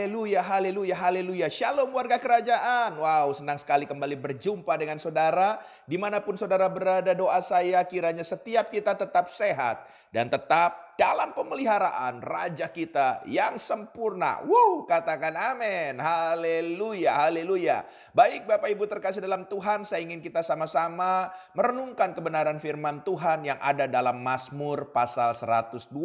Haleluya, haleluya, haleluya. Shalom warga kerajaan. Wow, senang sekali kembali berjumpa dengan saudara. Dimanapun saudara berada, doa saya kiranya setiap kita tetap sehat dan tetap dalam pemeliharaan Raja kita yang sempurna. Wow, katakan amin. Haleluya, haleluya. Baik Bapak Ibu terkasih dalam Tuhan, saya ingin kita sama-sama merenungkan kebenaran firman Tuhan yang ada dalam Mazmur pasal 127.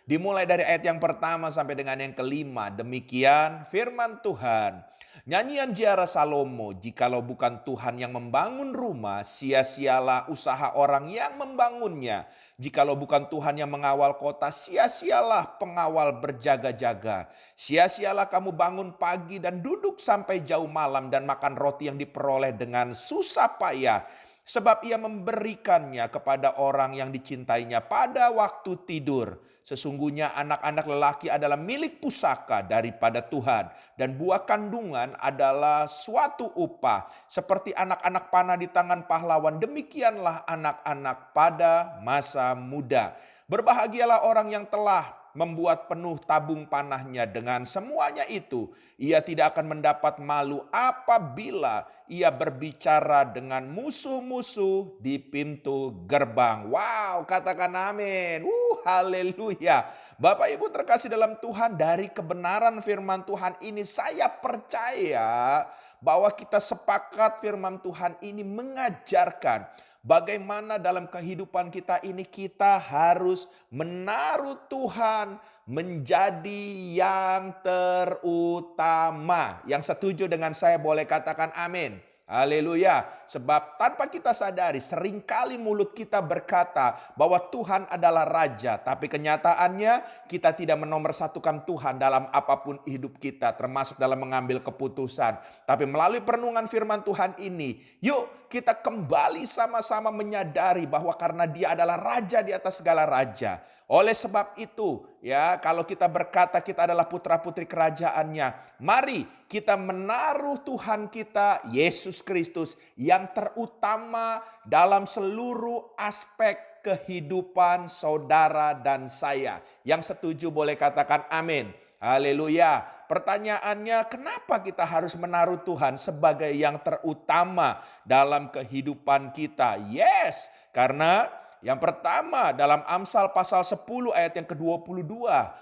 Dimulai dari ayat yang pertama sampai dengan yang kelima. Demikian firman Tuhan. Nyanyian Ziarah Salomo, jikalau bukan Tuhan yang membangun rumah, sia-sialah usaha orang yang membangunnya. Jikalau bukan Tuhan yang mengawal kota, sia-sialah pengawal berjaga-jaga. Sia-sialah kamu bangun pagi dan duduk sampai jauh malam dan makan roti yang diperoleh dengan susah payah. Sebab ia memberikannya kepada orang yang dicintainya pada waktu tidur. Sesungguhnya anak-anak lelaki adalah milik pusaka daripada Tuhan. Dan buah kandungan adalah suatu upah. Seperti anak-anak panah di tangan pahlawan, demikianlah anak-anak pada masa muda. Berbahagialah orang yang telah membuat penuh tabung panahnya. Dengan semuanya itu, ia tidak akan mendapat malu apabila ia berbicara dengan musuh-musuh di pintu gerbang. Wow, katakan amin. Haleluya. Bapak Ibu terkasih dalam Tuhan, dari kebenaran firman Tuhan ini saya percaya bahwa kita sepakat firman Tuhan ini mengajarkan bagaimana dalam kehidupan kita ini kita harus menaruh Tuhan menjadi yang terutama. Yang setuju dengan saya boleh katakan amin. Haleluya. Sebab tanpa kita sadari seringkali mulut kita berkata bahwa Tuhan adalah Raja. Tapi kenyataannya kita tidak menomorsatukan Tuhan dalam apapun hidup kita. Termasuk dalam mengambil keputusan. Tapi melalui perenungan firman Tuhan ini, yuk kita kembali sama-sama menyadari bahwa karena Dia adalah Raja di atas segala raja. Oleh sebab itu, ya, kalau kita berkata kita adalah putra-putri kerajaannya, mari kita menaruh Tuhan kita, Yesus Kristus, yang terutama dalam seluruh aspek kehidupan saudara dan saya. Yang setuju boleh katakan amin. Haleluya. Pertanyaannya, kenapa kita harus menaruh Tuhan sebagai yang terutama dalam kehidupan kita? Yes, karena yang pertama dalam Amsal pasal 10 ayat yang ke-22.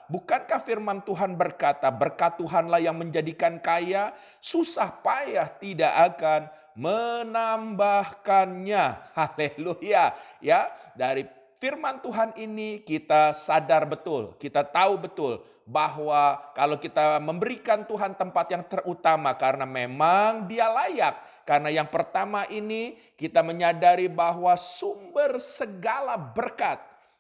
Bukankah firman Tuhan berkata, berkat Tuhanlah yang menjadikan kaya, susah payah tidak akan menambahkannya. Haleluya. Ya, dari firman Tuhan ini kita sadar betul, kita tahu betul bahwa kalau kita memberikan Tuhan tempat yang terutama karena memang Dia layak. Karena yang pertama ini kita menyadari bahwa sumber segala berkat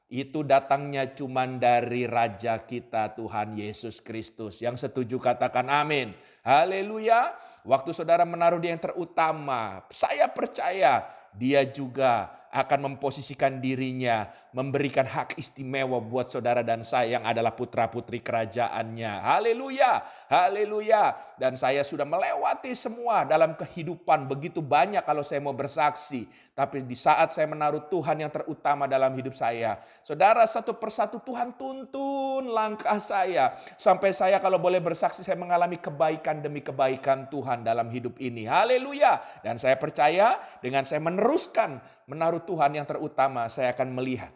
itu datangnya cuma dari Raja kita Tuhan Yesus Kristus. Yang setuju katakan amin. Haleluya. Waktu saudara menaruh Dia yang terutama, saya percaya Dia juga akan memposisikan dirinya, memberikan hak istimewa buat saudara dan saya yang adalah putra-putri kerajaannya. Haleluya, haleluya. Dan saya sudah melewati semua dalam kehidupan begitu banyak kalau saya mau bersaksi. Tapi di saat saya menaruh Tuhan yang terutama dalam hidup saya, saudara, satu persatu Tuhan tuntun langkah saya. Sampai saya kalau boleh bersaksi, saya mengalami kebaikan demi kebaikan Tuhan dalam hidup ini. Haleluya. Dan saya percaya dengan saya meneruskan menaruh Tuhan yang terutama, saya akan melihat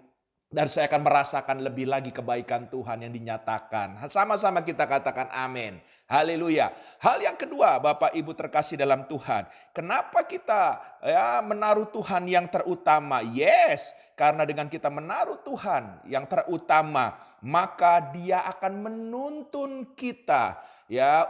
dan saya akan merasakan lebih lagi kebaikan Tuhan yang dinyatakan. Sama-sama kita katakan amin. Haleluya. Hal yang kedua, Bapak Ibu terkasih dalam Tuhan, kenapa kita menaruh Tuhan yang terutama? Yes, karena dengan kita menaruh Tuhan yang terutama, maka Dia akan menuntun kita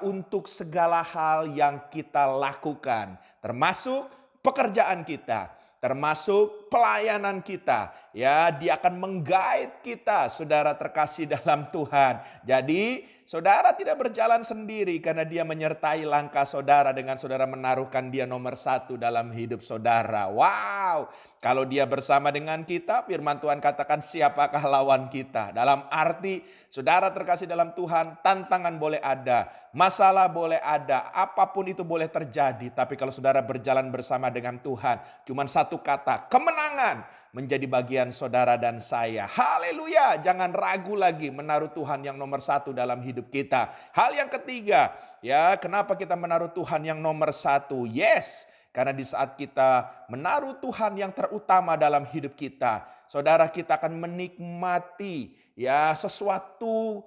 untuk segala hal yang kita lakukan, termasuk pekerjaan kita, termasuk pelayanan kita. Ya, Dia akan meng-guide kita, saudara terkasih dalam Tuhan. Jadi, saudara tidak berjalan sendiri karena Dia menyertai langkah saudara dengan saudara menaruhkan Dia nomor satu dalam hidup saudara. Wow, kalau Dia bersama dengan kita, firman Tuhan katakan siapakah lawan kita? Dalam arti, saudara terkasih dalam Tuhan, tantangan boleh ada, masalah boleh ada, apapun itu boleh terjadi. Tapi kalau saudara berjalan bersama dengan Tuhan, cuma satu kata, kemenangan. menjadi bagian saudara dan saya. Haleluya, jangan ragu lagi menaruh Tuhan yang nomor satu dalam hidup kita. Hal yang ketiga, ya kenapa kita menaruh Tuhan yang nomor satu? Yes, karena di saat kita menaruh Tuhan yang terutama dalam hidup kita, saudara, kita akan menikmati ya sesuatu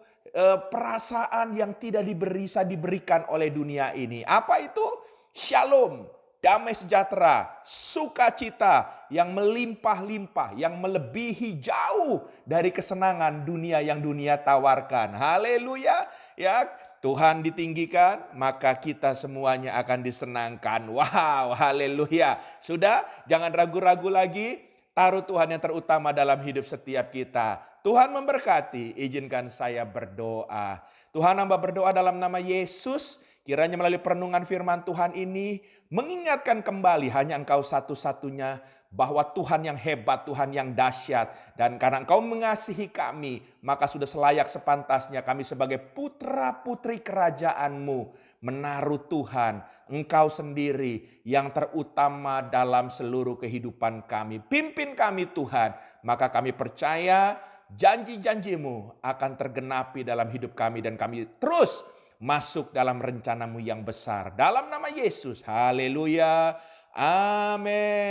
perasaan yang tidak bisa diberikan oleh dunia ini. Apa itu? Shalom, damai sejahtera, sukacita yang melimpah-limpah, yang melebihi jauh dari kesenangan dunia yang dunia tawarkan. Haleluya, ya. Tuhan ditinggikan, maka kita semuanya akan disenangkan. Wow, haleluya. Sudah, jangan ragu-ragu lagi. Taruh Tuhan yang terutama dalam hidup setiap kita. Tuhan memberkati, izinkan saya berdoa. Tuhan, hamba berdoa dalam nama Yesus. Kiranya melalui perenungan firman Tuhan ini mengingatkan kembali hanya Engkau satu-satunya bahwa Tuhan yang hebat, Tuhan yang dahsyat. Dan karena Engkau mengasihi kami, maka sudah selayak sepantasnya kami sebagai putra-putri kerajaan-Mu menaruh Tuhan, Engkau sendiri yang terutama dalam seluruh kehidupan kami. Pimpin kami Tuhan, maka kami percaya janji-janji-Mu akan tergenapi dalam hidup kami dan kami terus masuk dalam rencana-Mu yang besar. Dalam nama Yesus, haleluya, amin.